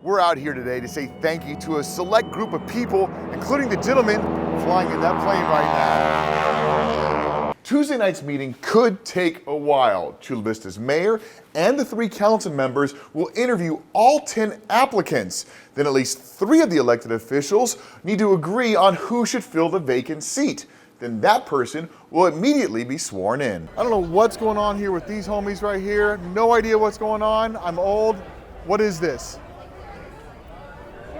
We're out here today to say thank you to a select group of people, including the gentleman flying in that plane right now. Tuesday night's meeting could take a while. Chula Vista's mayor and the 3 council members will interview all 10 applicants. Then at least 3 of the elected officials need to agree on who should fill the vacant seat. Then that person will immediately be sworn in. I don't know what's going on here with these homies right here. No idea what's going on. I'm old. What is this?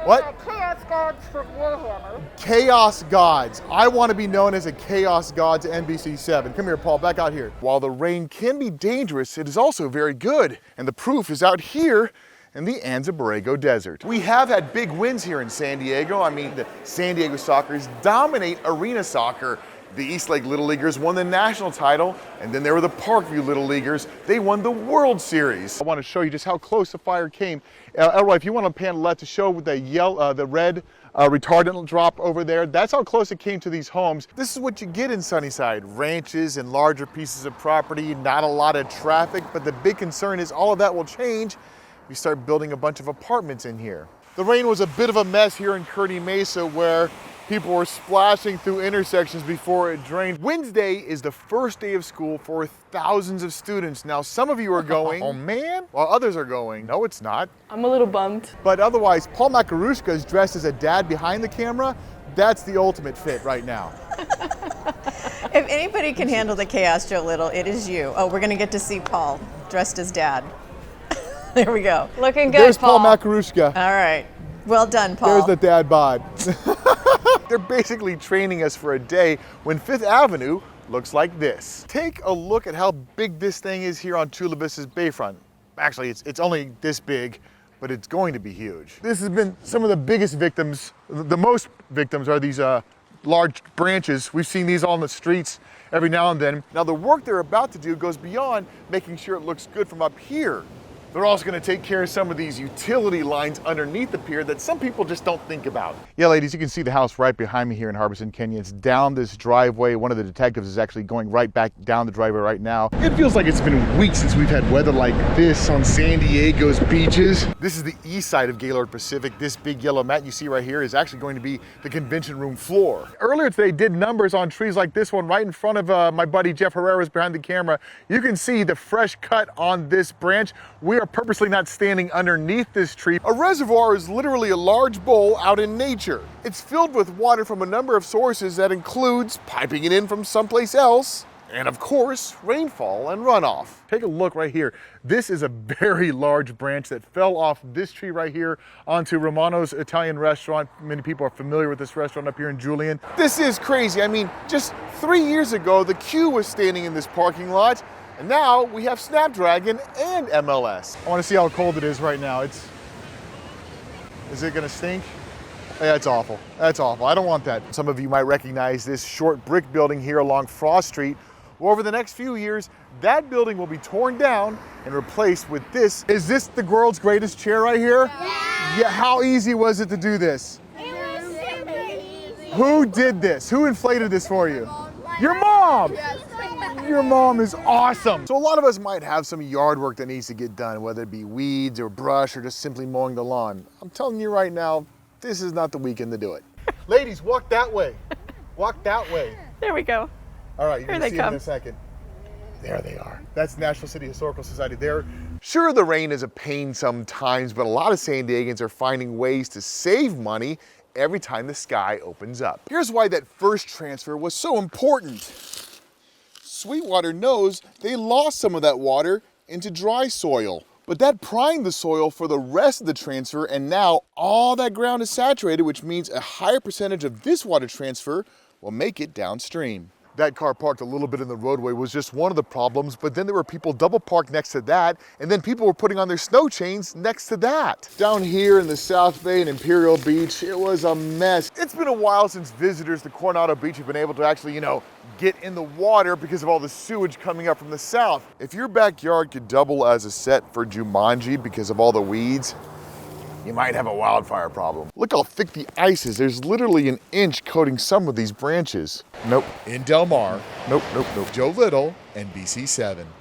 What? Chaos Gods from Warhammer. Chaos Gods. I want to be known as a Chaos Gods NBC 7. Come here, Paul, back out here. While the rain can be dangerous, it is also very good. And the proof is out here in the Anza Borrego Desert. We have had big wins here in San Diego. I mean, the San Diego Sockers dominate arena soccer. The East Lake Little Leaguers won the national title, and then there were the Parkview Little Leaguers. They won the World Series. I want to show you just how close the fire came. Elroy, if you want to pan left to show with the red retardant drop over there, that's how close it came to these homes. This is what you get in Sunnyside. Ranches and larger pieces of property, not a lot of traffic, but the big concern is all of that will change if you start building a bunch of apartments in here. The rain was a bit of a mess here in Kearny Mesa where people were splashing through intersections before it drained. Wednesday is the first day of school for thousands of students. Now, some of you are going, oh man, while others are going, no, it's not. I'm a little bummed. But otherwise, Paul Makarushka is dressed as a dad behind the camera. That's the ultimate fit right now. If anybody can handle the chaos, Joe Little, it is you. Oh, we're gonna get to see Paul dressed as dad. There we go. Looking good, There's Paul Makarushka. All right. Well done, Paul. There's the dad bod. They're basically training us for a day when Fifth Avenue looks like this. Take a look at how big this thing is here on Chula Vista's Bayfront. Actually, it's only this big, but it's going to be huge. This has been some of the biggest victims. The most victims are these large branches. We've seen these all in the streets every now and then. Now the work they're about to do goes beyond making sure it looks good from up here. They're also going to take care of some of these utility lines underneath the pier that some people just don't think about. Yeah, ladies, you can see the house right behind me here in Harbison, Kenya. It's down this driveway. One of the detectives is actually going right back down the driveway right now. It feels like it's been weeks since we've had weather like this on San Diego's beaches. This is the east side of Gaylord Pacific. This big yellow mat you see right here is actually going to be the convention room floor. Earlier today, did numbers on trees like this one right in front of my buddy Jeff Herrera's behind the camera. You can see the fresh cut on this branch. We are purposely not standing underneath this tree. A reservoir is literally a large bowl out in nature. It's filled with water from a number of sources that includes piping it in from someplace else, and of course, rainfall and runoff. Take a look right here. This is a very large branch that fell off this tree right here onto Romano's Italian restaurant. Many people are familiar with this restaurant up here in Julian. This is crazy. I mean, just 3 years ago, the Q was standing in this parking lot. And now we have Snapdragon and MLS. I want to see how cold it is right now. Is it gonna stink? Yeah, it's awful. That's awful. I don't want that. Some of you might recognize this short brick building here along Frost Street. Well, over the next few years, that building will be torn down and replaced with this. Is this the world's greatest chair right here? Yeah. How easy was it to do this? It was super easy. Who did this? Who inflated this for you? Your mom! Your mom is awesome. So a lot of us might have some yard work that needs to get done, whether it be weeds or brush or just simply mowing the lawn. I'm telling you right now, this is not the weekend to do it. Ladies, walk that way. Walk that way. There we go. All right, you're Here gonna they see them in a second. There they are. That's National City Historical Society there. Sure, the rain is a pain sometimes, but a lot of San Diegans are finding ways to save money every time the sky opens up. Here's why that first transfer was so important. Sweetwater knows they lost some of that water into dry soil, but that primed the soil for the rest of the transfer, and now all that ground is saturated, which means a higher percentage of this water transfer will make it downstream. That car parked a little bit in the roadway was just one of the problems, but then there were people double parked next to that, and then people were putting on their snow chains next to that. Down here in the South Bay and Imperial Beach, it was a mess. It's been a while since visitors to Coronado Beach have been able to actually, get in the water because of all the sewage coming up from the south. If your backyard could double as a set for Jumanji because of all the weeds, you might have a wildfire problem. Look how thick the ice is. There's literally an inch coating some of these branches. Nope. In Del Mar. Nope. Joe Little, NBC 7.